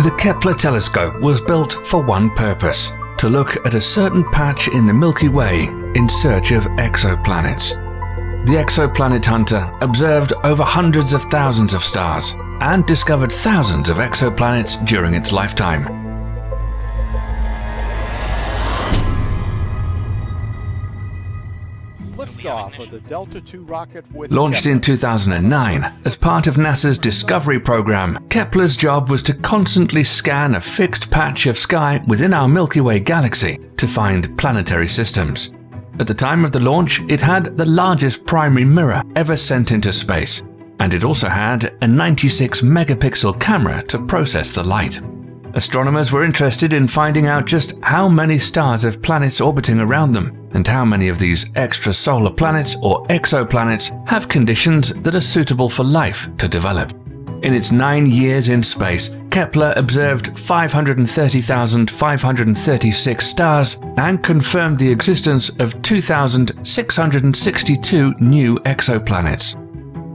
The Kepler Telescope was built for one purpose: to look at a certain patch in the Milky Way in search of exoplanets. The exoplanet hunter observed over hundreds of thousands of stars and discovered thousands of exoplanets during its lifetime. Liftoff of the Delta II rocket with Launched in 2009 as part of NASA's Discovery program, Kepler's job was to constantly scan a fixed patch of sky within our Milky Way galaxy to find planetary systems. At the time of the launch, it had the largest primary mirror ever sent into space, and it also had a 96-megapixel camera to process the light. Astronomers were interested in finding out just how many stars have planets orbiting around them, and how many of these extrasolar planets or exoplanets have conditions that are suitable for life to develop. In its 9 years in space, Kepler observed 530,536 stars and confirmed the existence of 2,662 new exoplanets.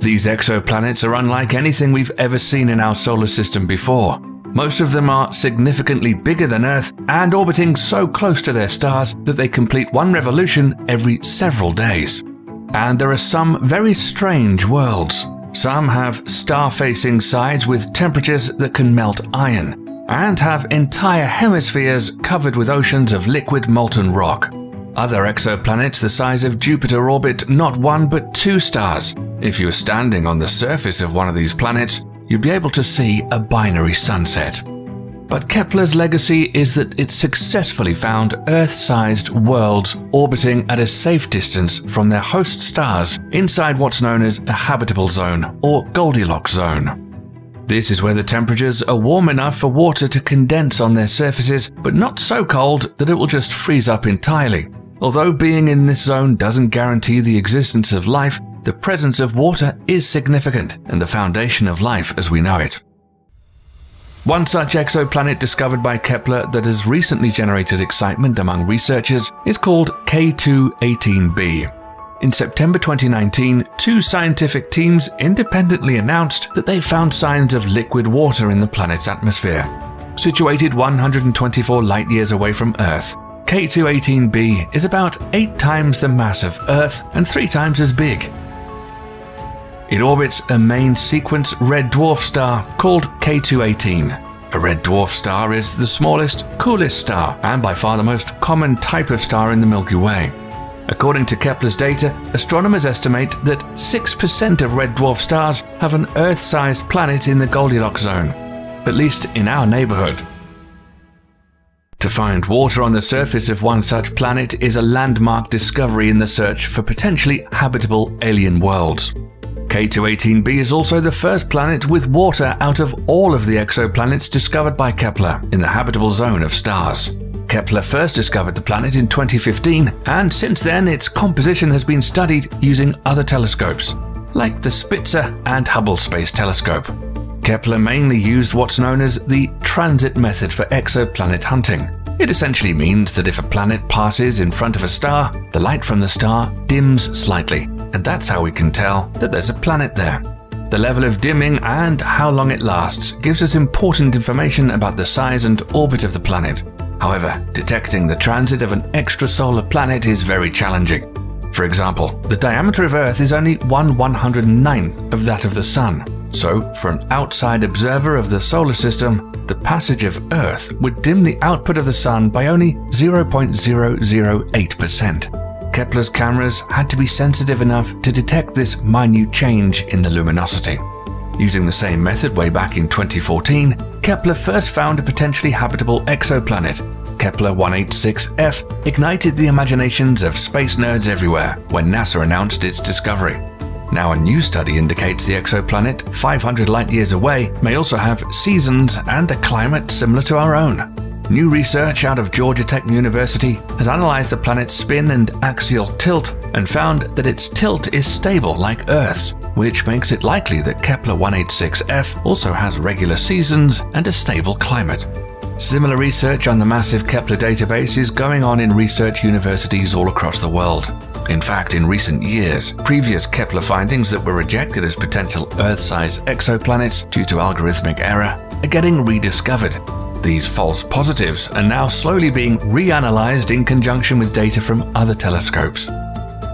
These exoplanets are unlike anything we've ever seen in our solar system before. Most of them are significantly bigger than Earth and orbiting so close to their stars that they complete one revolution every several days. And there are some very strange worlds. Some have star-facing sides with temperatures that can melt iron, and have entire hemispheres covered with oceans of liquid molten rock. Other exoplanets the size of Jupiter orbit not one but two stars. If you were standing on the surface of one of these planets, you'd be able to see a binary sunset. But Kepler's legacy is that it successfully found Earth-sized worlds orbiting at a safe distance from their host stars inside what's known as a habitable zone or Goldilocks zone. This is where the temperatures are warm enough for water to condense on their surfaces, but not so cold that it will just freeze up entirely. Although being in this zone doesn't guarantee the existence of life, the presence of water is significant and the foundation of life as we know it. One such exoplanet discovered by Kepler that has recently generated excitement among researchers is called K2-18b. In September 2019, two scientific teams independently announced that they found signs of liquid water in the planet's atmosphere. Situated 124 light-years away from Earth, K2-18b is about 8 times the mass of Earth and 3 times as big. It orbits a main sequence red dwarf star called K2-18. A red dwarf star is the smallest, coolest star and by far the most common type of star in the Milky Way. According to Kepler's data, astronomers estimate that 6% of red dwarf stars have an Earth-sized planet in the Goldilocks zone, at least in our neighborhood. To find water on the surface of one such planet is a landmark discovery in the search for potentially habitable alien worlds. K2-18b is also the first planet with water out of all of the exoplanets discovered by Kepler in the habitable zone of stars. Kepler first discovered the planet in 2015, and since then its composition has been studied using other telescopes, like the Spitzer and Hubble Space Telescope. Kepler mainly used what's known as the transit method for exoplanet hunting. It essentially means that if a planet passes in front of a star, the light from the star dims slightly, and that's how we can tell that there's a planet there. The level of dimming and how long it lasts gives us important information about the size and orbit of the planet. However, detecting the transit of an extrasolar planet is very challenging. For example, the diameter of Earth is only 1/109th of that of the Sun. So, for an outside observer of the solar system, the passage of Earth would dim the output of the Sun by only 0.008%. Kepler's cameras had to be sensitive enough to detect this minute change in the luminosity. Using the same method way back in 2014, Kepler first found a potentially habitable exoplanet. Kepler 186f ignited the imaginations of space nerds everywhere when NASA announced its discovery. Now a new study indicates the exoplanet, 500 light-years away, may also have seasons and a climate similar to our own. New research out of Georgia Tech University has analyzed the planet's spin and axial tilt and found that its tilt is stable like Earth's, which makes it likely that Kepler 186f also has regular seasons and a stable climate. Similar research on the massive Kepler database is going on in research universities all across the world. In fact, in recent years, previous Kepler findings that were rejected as potential Earth-sized exoplanets due to algorithmic error are getting rediscovered. These false positives are now slowly being reanalyzed in conjunction with data from other telescopes.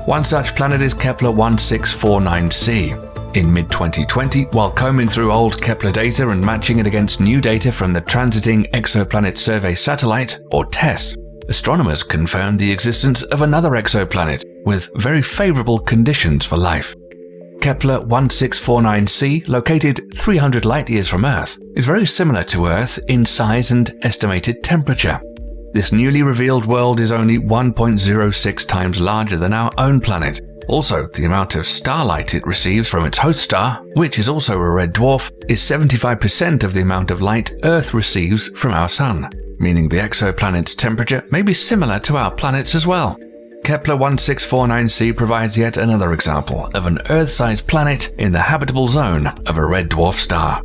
One such planet is Kepler 1649c. In mid-2020, while combing through old Kepler data and matching it against new data from the Transiting Exoplanet Survey Satellite, or TESS, astronomers confirmed the existence of another exoplanet with very favorable conditions for life. Kepler 1649c, located 300 light-years from Earth, is very similar to Earth in size and estimated temperature. This newly revealed world is only 1.06 times larger than our own planet. Also, the amount of starlight it receives from its host star, which is also a red dwarf, is 75% of the amount of light Earth receives from our Sun, meaning the exoplanet's temperature may be similar to our planet's as well. Kepler 1649c provides yet another example of an Earth-sized planet in the habitable zone of a red dwarf star.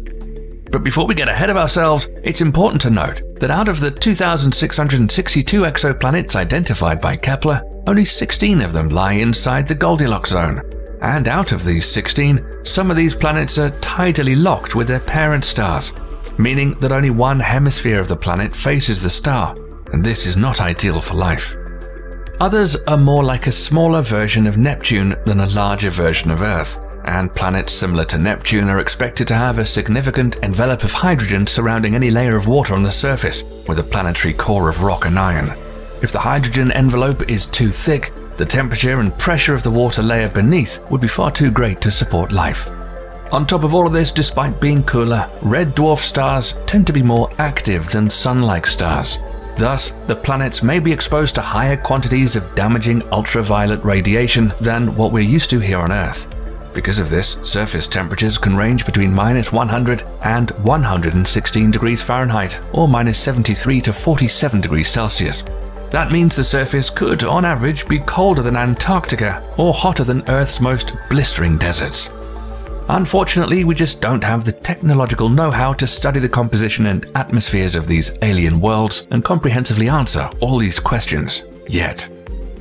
But before we get ahead of ourselves, it's important to note that out of the 2,662 exoplanets identified by Kepler, only 16 of them lie inside the Goldilocks zone. And out of these 16, some of these planets are tidally locked with their parent stars, meaning that only one hemisphere of the planet faces the star, and this is not ideal for life. Others are more like a smaller version of Neptune than a larger version of Earth, and planets similar to Neptune are expected to have a significant envelope of hydrogen surrounding any layer of water on the surface, with a planetary core of rock and iron. If the hydrogen envelope is too thick, the temperature and pressure of the water layer beneath would be far too great to support life. On top of all of this, despite being cooler, red dwarf stars tend to be more active than Sun-like stars. Thus, the planets may be exposed to higher quantities of damaging ultraviolet radiation than what we're used to here on Earth. Because of this, surface temperatures can range between -100 and 116 degrees Fahrenheit, or -73 to 47 degrees Celsius. That means the surface could, on average, be colder than Antarctica or hotter than Earth's most blistering deserts. Unfortunately, we just don't have the technological know-how to study the composition and atmospheres of these alien worlds and comprehensively answer all these questions yet.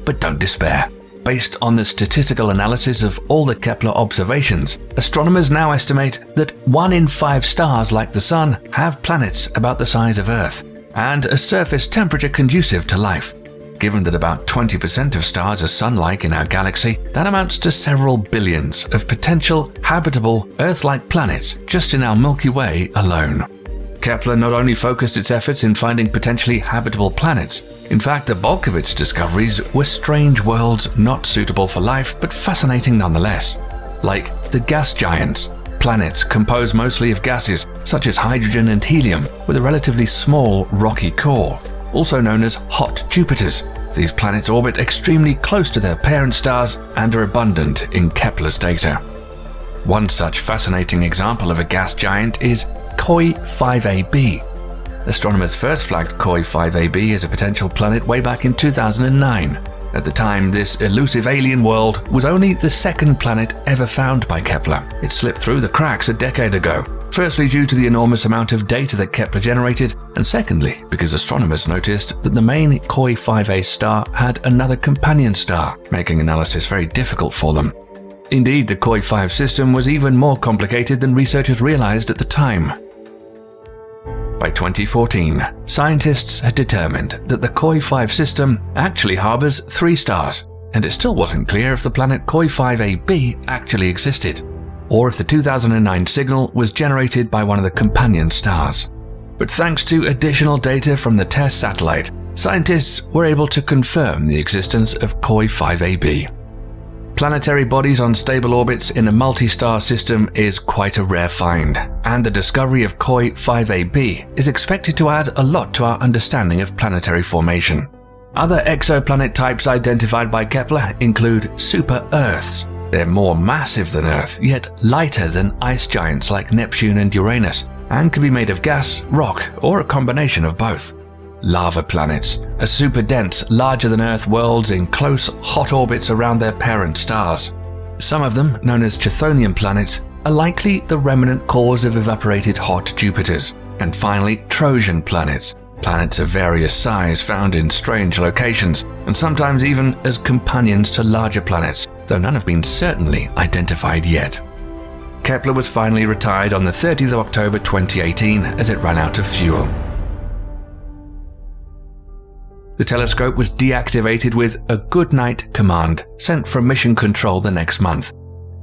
But don't despair. Based on the statistical analysis of all the Kepler observations, astronomers now estimate that 1 in 5 stars like the Sun have planets about the size of Earth, and a surface temperature conducive to life. Given that about 20% of stars are Sun-like in our galaxy, that amounts to several billions of potential habitable Earth-like planets just in our Milky Way alone. Kepler not only focused its efforts in finding potentially habitable planets, in fact the bulk of its discoveries were strange worlds not suitable for life but fascinating nonetheless, like the gas giants, planets composed mostly of gases such as hydrogen and helium with a relatively small rocky core, also known as hot Jupiters. These planets orbit extremely close to their parent stars and are abundant in Kepler's data. One such fascinating example of a gas giant is KOI 5AB. Astronomers first flagged KOI 5AB as a potential planet way back in 2009. At the time, this elusive alien world was only the second planet ever found by Kepler. It slipped through the cracks a decade ago, firstly due to the enormous amount of data that Kepler generated, and secondly because astronomers noticed that the main KOI 5A star had another companion star, making analysis very difficult for them. Indeed, the KOI 5 system was even more complicated than researchers realized at the time. By 2014, scientists had determined that the KOI 5 system actually harbors 3 stars, and it still wasn't clear if the planet KOI 5AB actually existed, or if the 2009 signal was generated by one of the companion stars. But thanks to additional data from the TESS satellite, scientists were able to confirm the existence of KOI 5AB. Planetary bodies on stable orbits in a multi-star system is quite a rare find, and the discovery of KOI 5AB is expected to add a lot to our understanding of planetary formation. Other exoplanet types identified by Kepler include super-Earths. They're more massive than Earth, yet lighter than ice giants like Neptune and Uranus, and can be made of gas, rock, or a combination of both. Lava planets are super-dense, larger-than-Earth worlds in close, hot orbits around their parent stars. Some of them, known as Chthonian planets, are likely the remnant cores of evaporated hot Jupiters. And finally, Trojan planets, planets of various size found in strange locations, and sometimes even as companions to larger planets, though none have been certainly identified yet. Kepler was finally retired on the 30th of October 2018 as it ran out of fuel. The telescope was deactivated with a good night command sent from Mission Control the next month.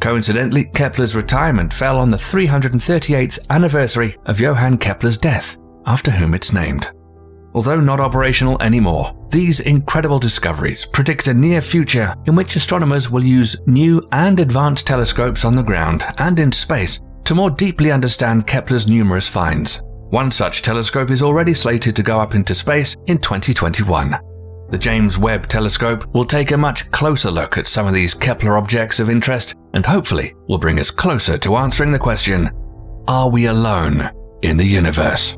Coincidentally, Kepler's retirement fell on the 338th anniversary of Johann Kepler's death, after whom it's named. Although not operational anymore, these incredible discoveries predict a near future in which astronomers will use new and advanced telescopes on the ground and in space to more deeply understand Kepler's numerous finds. One such telescope is already slated to go up into space in 2021. The James Webb Telescope will take a much closer look at some of these Kepler objects of interest and hopefully will bring us closer to answering the question, are we alone in the universe?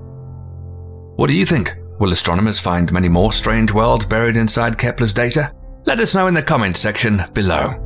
What do you think? Will astronomers find many more strange worlds buried inside Kepler's data? Let us know in the comments section below.